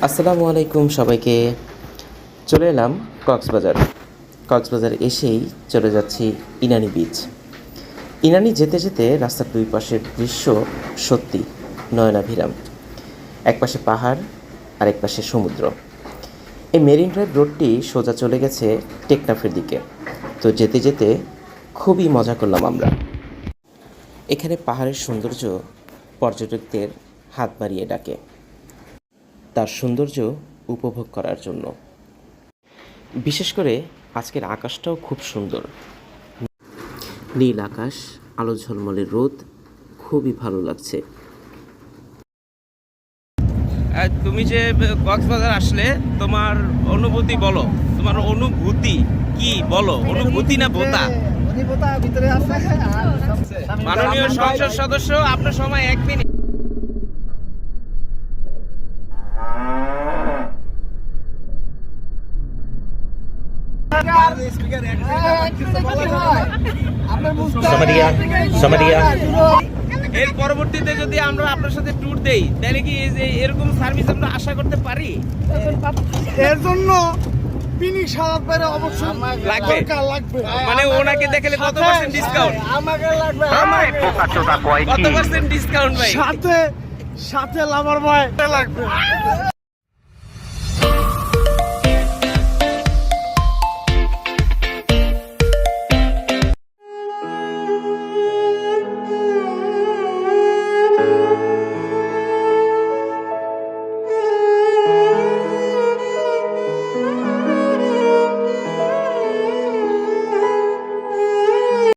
আসসালামু আলাইকুম সবাইকে। চলে এলাম কক্সবাজার এসেই চলে যাচ্ছি ইনানি বিচ। ইনানি যেতে যেতে রাস্তার দুই পাশের দৃশ্য সত্যি নয়নাভিরাম। এক পাশে পাহাড় আর এক পাশে সমুদ্র। এই মেরিন ড্রাইভ রোডটি সোজা চলে গেছে টেকনাফের দিকে। তো যেতে যেতে খুবই মজা করলাম আমরা। এখানে পাহাড়ের সৌন্দর্য পর্যটকদের হাত বাড়িয়ে ডাকে তার সৌন্দর্য উপভোগ করার জন্য। বিশেষ করে আজকের আকাশটাও খুব সুন্দর, নীল আকাশ, আলো ঝলমলে রোদ, খুবই ভালো লাগছে। তুমি যে কক্সবাজার আসলে তোমার অনুভূতি বলো, তোমার অনুভূতি কি বলো? অনুভূতি না বোতা? মাননীয় সংসদ সদস্য, আপনার সময় 1 মিনিট। এর পরবর্তীতে যদি আমরা আপনার সাথে ট্যুর দেই তাহলে কি এই যে এরকম সার্ভিস আমরা আশা করতে পারি? এর জন্য পিনি সারাত বাইরে অবশ্যই লাগবে। মানে ওনাকে দেখলে কত পার্সেন্ট ডিসকাউন্ট? আমাকে লাগবে কত পার্সেন্ট ডিসকাউন্ট ভাই? সাথে লাভার বয় লাগবে।